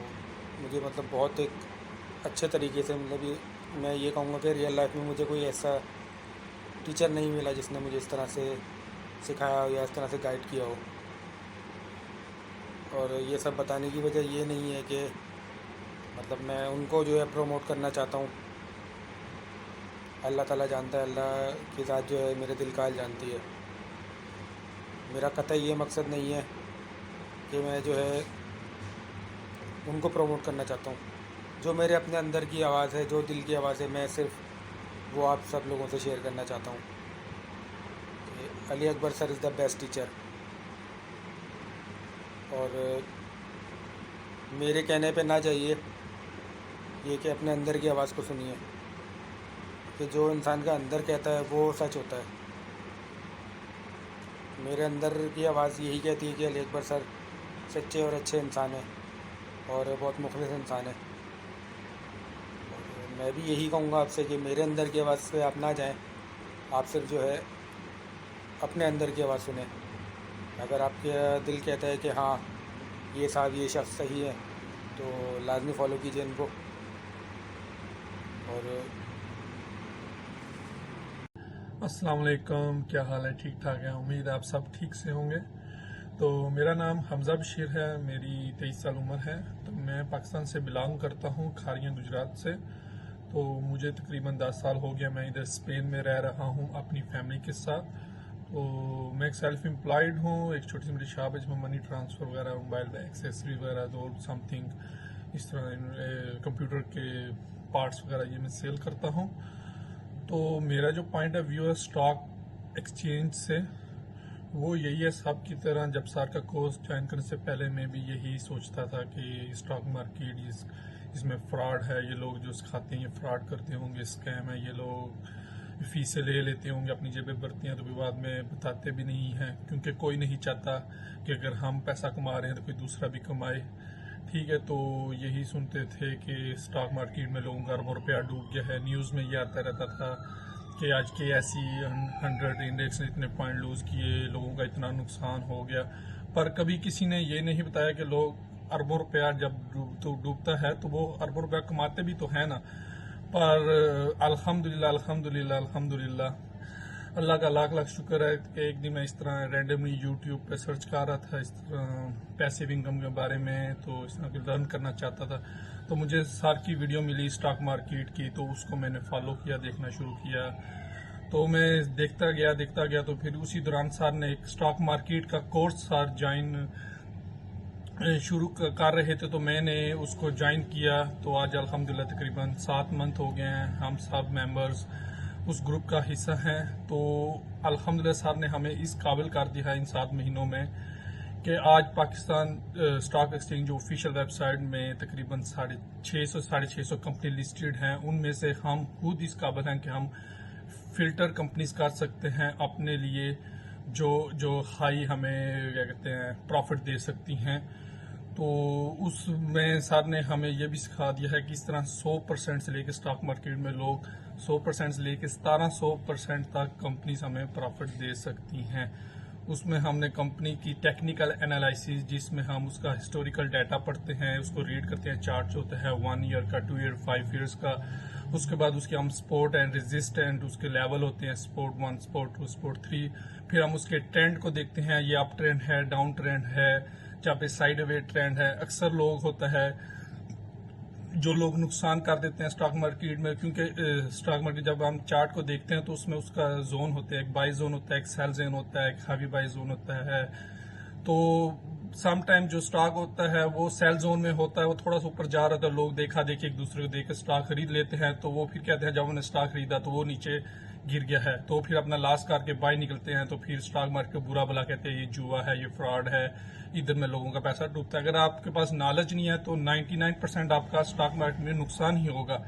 I: مجھے مطلب بہت ایک اچھے طریقے سے مطلب میں یہ کہوں گا کہ ریئل لائف میں مجھے کوئی ایسا ٹیچر نہیں ملا جس نے مجھے اس طرح سے سکھایا ہو یا اس طرح سے گائیڈ کیا ہو. اور یہ سب بتانے کی وجہ یہ نہیں ہے کہ مطلب میں ان کو جو ہے پروموٹ کرنا چاہتا ہوں. اللہ تعالیٰ جانتا ہے، اللہ کی ذات جو ہے میرے دل کا حال جانتی ہے. میرا قطعی یہ مقصد نہیں ہے کہ میں جو ہے ان کو پروموٹ کرنا چاہتا ہوں. جو میرے اپنے اندر کی آواز ہے، جو دل کی آواز ہے، میں صرف وہ آپ سب لوگوں سے شیئر کرنا چاہتا ہوں کہ علی اکبر سر از دا بیسٹ ٹیچر. اور میرے کہنے پہ نہ جائیے، یہ کہ اپنے اندر کی آواز کو سنیے. کہ جو انسان کا اندر کہتا ہے وہ سچ ہوتا ہے. میرے اندر کی آواز یہی کہتی ہے کہ علی اکبر سر سچے اور اچھے انسان ہیں اور بہت مخلص انسان ہیں. اور میں بھی یہی کہوں گا آپ سے کہ میرے اندر کی آواز پہ آپ نہ جائیں, آپ صرف جو ہے اپنے اندر کی آواز سنیں. اگر آپ کا دل کہتا ہے کہ ہاں یہ صاحب یہ شخص صحیح ہے تو لازمی فالو کیجیے ان کو. اور
J: السلام علیکم, کیا حال ہے؟ ٹھیک ٹھاک ہے, امید ہے آپ سب ٹھیک سے ہوں گے. تو میرا نام حمزہ بشیر ہے, میری 23 سال عمر ہے. تو میں پاکستان سے بلانگ کرتا ہوں, کھاریاں گجرات سے. تو مجھے تقریباً 10 سال ہو گیا میں ادھر اسپین میں رہ رہا ہوں اپنی فیملی کے ساتھ. تو میں ایک سیلف امپلائڈ ہوں, ایک چھوٹی سی میری شاپ ہے جس میں منی ٹرانسفر وغیرہ, موبائل ایکسیسری وغیرہ, جو سم تھنگ اس طرح کمپیوٹر کے پارٹس وغیرہ یہ میں سیل کرتا ہوں. تو میرا جو پوائنٹ آف ویو ہے اسٹاک ایکسچینج سے وہ یہی ہے سب کی طرح. جب سار کا کورس جوائن کرنے سے پہلے میں بھی یہی سوچتا تھا کہ اسٹاک مارکیٹ اس میں فراڈ ہے, یہ لوگ جو سکھاتے ہیں یہ فراڈ کرتے ہوں گے, اسکیم ہے, یہ لوگ فیسیں لے لیتے ہوں گے, اپنی جیبیں بھرتے ہیں تو بھی بعد میں بتاتے بھی نہیں ہیں, کیونکہ کوئی نہیں چاہتا کہ اگر ہم پیسہ کما رہے ہیں تو کوئی دوسرا بھی کمائے. ٹھیک ہے, تو یہی سنتے تھے کہ اسٹاک مارکیٹ میں لوگوں کا اربوں روپیہ ڈوب گیا ہے. نیوز میں یہ آتا رہتا تھا کہ آج کے ایسی 100 انڈیکس نے اتنے پوائنٹ لوز کیے, لوگوں کا اتنا نقصان ہو گیا. پر کبھی کسی نے یہ نہیں بتایا کہ لوگ اربوں روپیہ جب ڈوبتا ہے تو وہ اربوں روپیہ کماتے بھی تو ہیں نا. پر الحمدللہ اللہ کا لاکھ لاکھ شکر ہے کہ ایک دن میں اس طرح رینڈملی یوٹیوب پہ سرچ کر رہا تھا اس طرح پیسیو انکم کے بارے میں, تو اس طرح لرن کرنا چاہتا تھا. تو مجھے سار کی ویڈیو ملی اسٹاک مارکیٹ کی, تو اس کو میں نے فالو کیا, دیکھنا شروع کیا. تو میں دیکھتا گیا تو پھر اسی دوران سار نے ایک اسٹاک مارکیٹ کا کورس سار جوائن شروع کر رہے تھے, تو میں نے اس کو جوائن کیا. تو آج الحمدللہ تقریباً 7 منتھ ہو گئے ہیں, ہم سب ممبرز اس گروپ کا حصہ ہیں. تو الحمدللہ سر نے ہمیں اس قابل کر دیا ہے ان 7 مہینوں میں کہ آج پاکستان اسٹاک ایکسچینج جو آفیشیل ویب سائٹ میں تقریباً 650 کمپنی لسٹڈ ہیں, ان میں سے ہم خود اس قابل ہیں کہ ہم فلٹر کمپنیز کر سکتے ہیں اپنے لیے جو ہائی ہمیں کیا کہتے ہیں پروفٹ دے سکتی ہیں. تو اس میں سر نے ہمیں یہ بھی سکھا دیا ہے کہ اس طرح 100% سے لے کے اسٹاک مارکیٹ میں لوگ 100% سے لے کے 1700% تک کمپنیز ہمیں پروفٹ دے سکتی ہیں. اس میں ہم نے کمپنی کی ٹیکنیکل انالائسز, جس میں ہم اس کا ہسٹوریکل ڈیٹا پڑھتے ہیں, اس کو ریڈ کرتے ہیں, چارٹ ہوتا ہے 1 ایئر کا, 2 ایئر, 5 ایئرس کا. اس کے بعد اس کے ہم سپورٹ اینڈ ریزسٹنٹ اس کے لیول ہوتے ہیں, سپورٹ 1, سپورٹ 2, سپورٹ 3. پھر ہم اس کے ٹرینڈ کو دیکھتے ہیں, یہ اپ ٹرینڈ ہے, ڈاؤن ٹرینڈ ہے, جہاں پہ سائیڈ وے ٹرینڈ ہے. اکثر لوگ ہوتا ہے جو لوگ نقصان کر دیتے ہیں اسٹاک مارکیٹ میں, کیونکہ اسٹاک مارکیٹ جب ہم چارٹ کو دیکھتے ہیں تو اس میں اس کا زون ہوتا ہے, ایک بائی زون ہوتا ہے, ایک سیل زون ہوتا ہے, ایک ہیوی بائی زون ہوتا ہے. تو سم ٹائم جو اسٹاک ہوتا ہے وہ سیل زون میں ہوتا ہے, وہ تھوڑا سا اوپر جا رہا تھا, لوگ دیکھا دیکھی ایک دوسرے کو دیکھ کے اسٹاک خرید لیتے ہیں. تو وہ پھر کہتے ہیں جب انہوں نے اسٹاک خریدا تو وہ نیچے گر گیا ہے, تو پھر اپنا لاس کر کے بائی نکلتے ہیں. تو پھر اسٹاک مارکیٹ کو برا بلا کہتے ہیں یہ جوا ہے, یہ فراڈ ہے, ادھر میں لوگوں کا پیسہ ڈوبتا ہے. اگر آپ کے پاس نالج نہیں ہے تو 99% آپ کا اسٹاک مارکیٹ میں نقصان ہی ہوگا.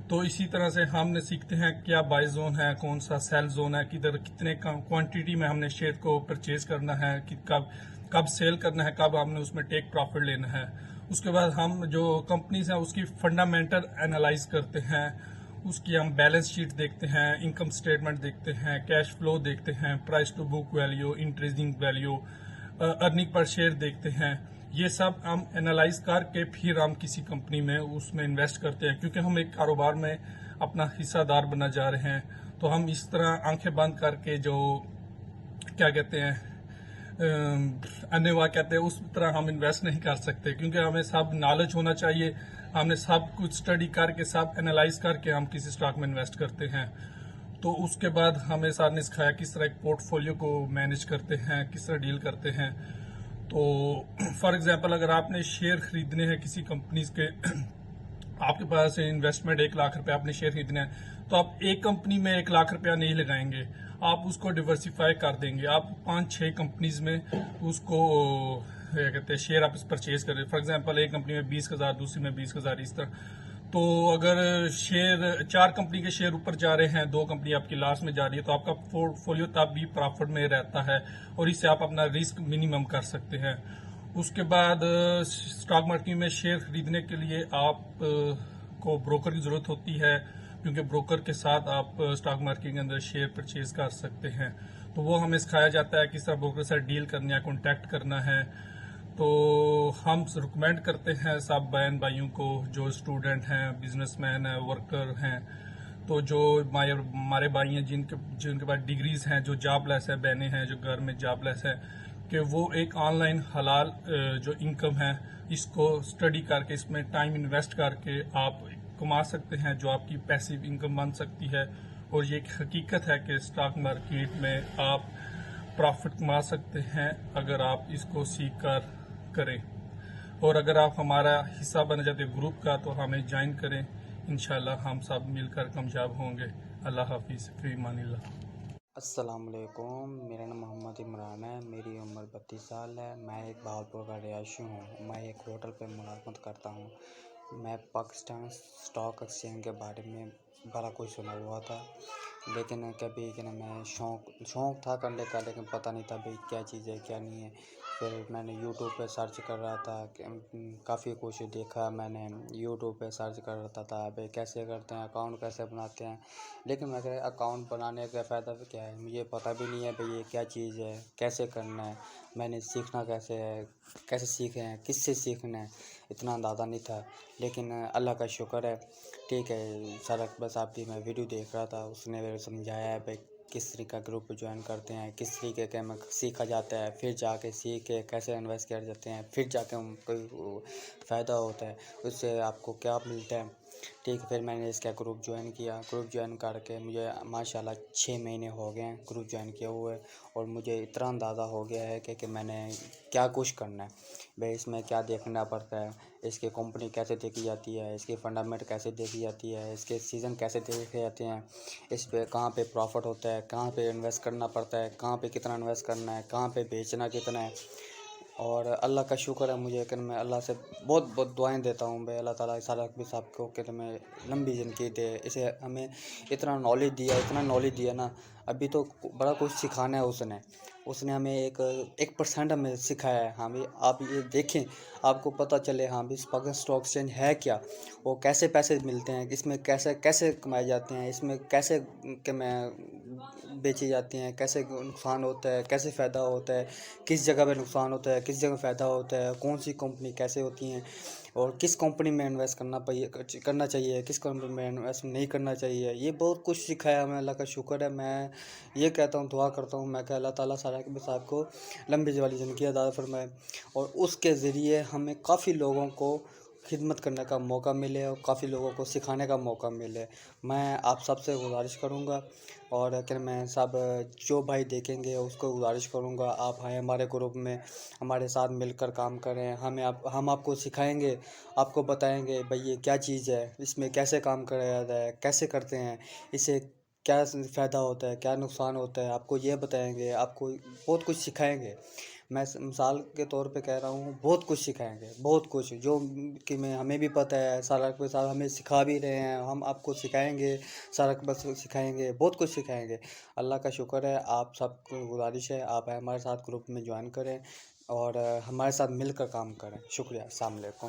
J: تو اسی طرح سے ہم نے سیکھتے ہیں کیا بائی زون ہے, کون سا سیل زون ہے, کدھر کتنے کوانٹٹی میں ہم نے شیئر کو پرچیز کرنا ہے, کب سیل کرنا ہے, کب ہم نے اس میں ٹیک پروفٹ لینا ہے. اس کے بعد ہم جو کمپنیز ہیں اس کی فنڈامنٹل انالائز کرتے ہیں, اس کی ہم بیلنس شیٹ دیکھتے ہیں, انکم سٹیٹمنٹ دیکھتے ہیں, کیش فلو دیکھتے ہیں, price to book value, interesting value, earning per share دیکھتے ہیں. یہ سب ہم انالائز کر کے پھر ہم کسی کمپنی میں اس میں انویسٹ کرتے ہیں, کیونکہ ہم ایک کاروبار میں اپنا حصہ دار بنا جا رہے ہیں. تو ہم اس طرح آنکھیں بند کر کے جو کیا کہتے ہیں انیوا کہتے ہیں اس طرح ہم انویسٹ نہیں کر سکتے, کیونکہ ہمیں سب نالج ہونا چاہیے. ہم نے سب کچھ اسٹڈی کر کے سب انالائز کر کے ہم کسی اسٹاک میں انویسٹ کرتے ہیں. تو اس کے بعد ہمیں سر نے سکھایا کس طرح ایک پورٹ فولیو کو مینیج کرتے ہیں, کس طرح ڈیل کرتے ہیں. تو فار ایگزامپل اگر آپ نے شیئر خریدنے ہیں کسی کمپنیز کے, آپ کے پاس انویسٹمنٹ 1 لاکھ روپے, آپ نے شیئر خریدنے ہیں, تو آپ ایک کمپنی میں 1 لاکھ روپیہ نہیں لگائیں گے, آپ اس کو ڈیورسیفائی کر دیں گے. آپ 5-6 کمپنیز میں اس کو کیا کہتے ہیں شیئر آپ پرچیز کر رہے ہیں. فار ایگزامپل ایک کمپنی میں 20,000, دوسری میں 20,000, اس طرح. تو اگر شیئر 4 کمپنی کے شیئر اوپر جا رہے ہیں, 2 کمپنی آپ کی لاس میں جا رہی ہے, تو آپ کا پورٹ فولیو تب بھی پرافٹ میں رہتا ہے اور اس سے آپ اپنا رسک منیمم کر سکتے ہیں. اس کے بعد اسٹاک مارکیٹ میں شیئر خریدنے کے لیے آپ کو بروکر کی ضرورت ہوتی ہے, کیونکہ بروکر کے ساتھ آپ اسٹاک مارکیٹ کے اندر شیئر پرچیز کر سکتے ہیں. تو وہ ہمیں سکھایا جاتا ہے کس طرح بروکر سے ڈیل کرنا ہے, کانٹیکٹ کرنا ہے. تو ہم ریکمینڈ کرتے ہیں سب بہن بھائیوں کو جو اسٹوڈنٹ ہیں, بزنس مین ہیں, ورکر ہیں, تو جو ہمارے بھائی ہیں جن کے پاس ڈگریز ہیں, جو جاب لیس ہیں, بہنیں ہیں جو گھر میں جاب لیس ہیں, کہ وہ ایک آن لائن حلال جو انکم ہے اس کو اسٹڈی کر کے, اس میں ٹائم انویسٹ کر کے آپ کما سکتے ہیں, جو آپ کی پیسیو انکم بن سکتی ہے. اور یہ ایک حقیقت ہے کہ اسٹاک مارکیٹ میں آپ پرافٹ کما سکتے ہیں اگر آپ اس کو سیکھ کر کریں. اور اگر آپ ہمارا حصہ بن جاتے گروپ کا تو ہمیں جوائن کریں, انشاءاللہ ہم سب مل کر کامیاب ہوں گے. اللہ حافظ, فی امان اللہ.
K: السلام علیکم, میرا نام محمد عمران ہے, میری عمر 32 سال ہے. میں ایک بہاولپور کا رہائشی ہوں. میں ایک ہوٹل پہ ملازمت کرتا ہوں. میں پاکستان اسٹاک ایکسچینج کے بارے میں بڑا کچھ سنا ہوا تھا, لیکن کبھی میں شوق تھا کرنے کا, لیکن پتہ نہیں تھا بھائی کیا چیز ہے کیا نہیں ہے. پھر میں نے یوٹیوب پہ سرچ کر رہا تھا, کافی کچھ دیکھا. میں نے یوٹیوب پہ سرچ کر رہا تھا بھائی کیسے کرتے ہیں, اکاؤنٹ کیسے بناتے ہیں. لیکن میں کہ اکاؤنٹ بنانے کا فائدہ کیا ہے, مجھے پتہ بھی نہیں ہے بھئی یہ کیا چیز ہے, کیسے کرنا ہے, میں نے سیکھنا کیسے ہے, کیسے سیکھیں ہیں, کس سے سیکھنا ہے, اتنا اندازہ نہیں تھا. لیکن اللہ کا شکر ہے, ٹھیک ہے. سارا بس آپ کی میں ویڈیو دیکھ رہا تھا, اس نے سمجھایا ہے بھائی کس طریقہ گروپ جوائن کرتے ہیں, کس طریقے کے میں سیکھا جاتا ہے, پھر جا کے سیکھ کے کیسے انویسٹ کر جاتے ہیں, پھر جا کے کوئی فائدہ ہوتا ہے, اس سے آپ کو کیا ملتا ہے. ٹھیک ہے, پھر میں نے اس کا گروپ جوائن کیا. گروپ جوائن کر کے مجھے ماشاءاللہ 6 مہینے ہو گئے ہیں گروپ جوائن کیے ہوئے, اور مجھے اتنا اندازہ ہو گیا ہے کہ میں نے کیا کچھ کرنا ہے بھائی, اس میں کیا دیکھنا پڑتا ہے, اس کی کمپنی کیسے دیکھی جاتی ہے, اس کی فنڈامنٹ کیسے دیکھی جاتی ہے, اس کے سیزن کیسے دیکھے جاتے ہیں, اس پہ کہاں پہ پروفٹ ہوتا ہے, کہاں پہ انویسٹ کرنا پڑتا ہے, کہاں پہ کتنا انویسٹ کرنا ہے, کہاں پہ بیچنا کتنا ہے. اور اللہ کا شکر ہے مجھے کہ میں اللہ سے بہت بہت دعائیں دیتا ہوں بھائی اللہ تعالیٰ سارا صاحب کو کہ میں لمبی زندگی دے. اسے ہمیں اتنا نالج دیا نا, ابھی تو بڑا کچھ سکھانا ہے. اس نے ہمیں 1% ہمیں سکھایا ہے. ہاں بھی آپ یہ دیکھیں, آپ کو پتہ چلے ہاں بھی پاکستان اسٹاک ایکسچینج ہے کیا, وہ کیسے پیسے ملتے ہیں, اس میں کیسے کمائے جاتے ہیں, اس میں کیسے کہ میں بیچی جاتی ہیں, کیسے نقصان ہوتا ہے, کیسے فائدہ ہوتا ہے, کس جگہ پہ نقصان ہوتا ہے, کس جگہ فائدہ ہوتا ہے, کون سی کمپنی کیسے ہوتی ہیں, اور کس کمپنی میں انویسٹ کرنا چاہیے, کس کمپنی میں انویسٹ نہیں کرنا چاہیے. یہ بہت کچھ سکھایا ہمیں, اللہ کا شکر ہے. میں یہ کہتا ہوں, دعا کرتا ہوں میں کہ اللہ تعالیٰ سارا کے صاحب کو لمبی والی زندگی عطا فرمائے, اور اس کے ذریعے ہمیں کافی لوگوں کو خدمت کرنے کا موقع ملے اور کافی لوگوں کو سکھانے کا موقع ملے. میں آپ سب سے گزارش کروں گا, اور کہ میں سب جو بھائی دیکھیں گے اس کو گزارش کروں گا, آپ آئیں ہمارے گروپ میں, ہمارے ساتھ مل کر کام کریں. ہم آپ کو سکھائیں گے, آپ کو بتائیں گے بھئی یہ کیا چیز ہے, اس میں کیسے کام کرایا جاتا ہے, کیسے کرتے ہیں, اس سے کیا فائدہ ہوتا ہے, کیا نقصان ہوتا ہے, آپ کو یہ بتائیں گے, آپ کو بہت کچھ سکھائیں گے. میں مثال کے طور پہ کہہ رہا ہوں, بہت کچھ سکھائیں گے, بہت کچھ جو کہ ہمیں بھی پتہ ہے, سارا کے ساتھ ہمیں سکھا بھی رہے ہیں, ہم آپ کو سکھائیں گے, سارا بس سکھائیں گے, بہت کچھ سکھائیں گے. اللہ کا شکر ہے. آپ سب کو گزارش ہے آپ ہمارے ساتھ گروپ میں جوائن کریں اور ہمارے ساتھ مل کر کام کریں. شکریہ. السلام علیکم.